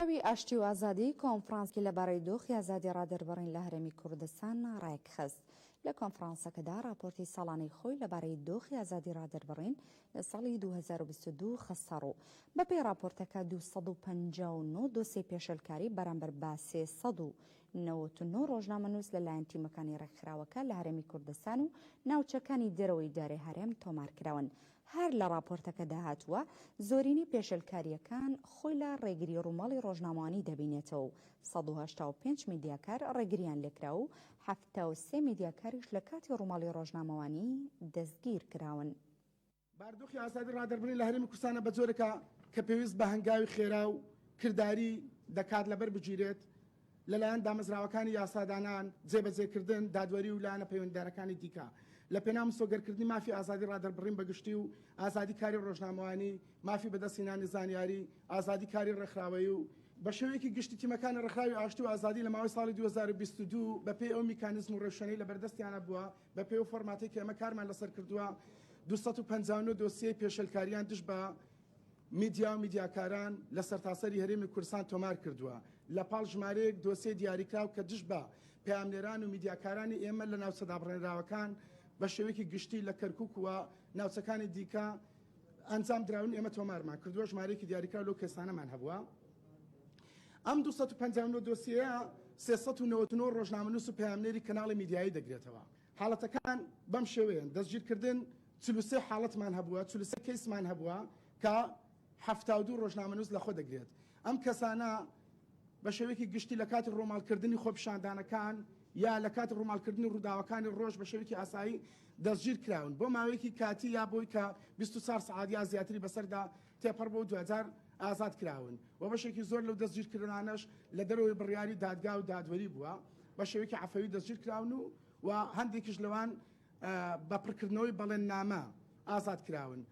ڕێکخراوی ئاشتی و ئازادی کۆنفرانسی لەبارەی دۆخی ئازادی ڕادەربڕین لە هەرێمی کوردستان ڕێکخست. لە کۆنفرانسەکەدا راپۆرتی ساڵانەی خۆی لەبارەی دۆخی ئازادی ڕادەربڕین لە ساڵی 2022 خەسەڕوو. بەپێی راپۆرتەکە 259 دۆسیە پێشەلکاری بەرامبەر با 399 ڕۆژنامەنووس لەلایەن تیمەکانی ڕێکخراوەکە لە هەرێمی کوردستان و ناوچەکانی دەرەوەی دارەی هەرێم تۆمارکراون. هەر لە راپۆرتەکەدا هاتووە زۆرینی پێشەلکاریەکان خۆی لە ڕێگری ڕووماڵی ڕۆژنامەوانی دەبینێتەوە و 185 میدیاکار ڕێگریان لێکرا و 73 میدیاکاریش لە کاتی ڕووماڵی ڕۆژنامەوانی دەستگیر کراون. باردۆخی ئازادی ڕادەربڕین لە هەرێمی کوردستانە بە جۆرێکە کە پێویست بە هەنگاوی خێرا و کردداری دەکات لەبەر بگیرێت لەلایەن دامەزراوەکانی یاسادانان، جێبەجێکردن، دادوەری و لایەنە پەیوەندیدارەکانی دیکە لە پێناو سۆگەرکردنی مافی ئازادی ڕادەربڕین بەگشتی و ئازادی کاری ڕۆژنامەوانی، مافی بەدەستهێنانی زانیاری، ئازادی کاری ڕێکخراوەیی و بە شێوەیەکی گشتی تیمەکانی ڕێکخراوی ئاشتی و ئازادی لە ماوەی ساڵی 2022 بەپێی ئەو میکانیزم و ڕێشەنەی لە بەردەستیانە بووە، بەپێی ئەو فۆرماتێک کە ئێمە کارمان لەسەر کردووە 259 دۆسیەی پێشەلکاریان دش بە میدیا و میدیاکاران لە سەرتاسەری هەرێمی کوردستان تۆمار کردووە. لە پاڵ ژمارەیەک دۆسیە دیاریکراو کە دش بە پەیامنێران و میدیاکارانی ئێمە لە ناوچەدابڕێنراوەکان بە شێوەیەکی گشتی لە کەرکووکووە ناوچەکانی دیکە ئەنجام دراون ئێمە تۆمارمان کردووە. ژمارەیەکی دیاریکراو لەو کێسانەمان هەبووە. ئەم 259 دۆسیەیە 399 ڕۆژنامەنووس و پەیامنێری کەناڵی میدیایی دەگرێتەوە. حاڵەتەکان بەم شێوەیەن دەستگیرکردن 43 حاڵەتمان هەبووە، 43 کەیسمان هەبووە کە 72 ڕۆژنامەنووس لەخۆ دەگرێت. ئەم کەسانە بە شێوەیەکی گشتی لە کاتی ڕۆماڵکردنی خۆپیشاندانەکان یا لە کاتی ڕۆماڵکردنی ڕووداوەکانی ڕۆژ بە شێوەیەکی ئاسایی دەستگیر کراون بۆ ماوەیەکی کاتی یا بۆی کە 24 سعات یا زیاتری بەسەردا تێپەڕ بۆ 2000 ئازاد کراون و بەشێکی زۆر لەو دەستگیرکردانەش لە دەرەوەی بڕیاری دادگا و دادوەری بووە، بە شێوەیەکی عەفەوی دەستگیر کراون و هەندێکیش لەوان بە پڕکردنەوەی بەڵێننامە ئازاد کراون.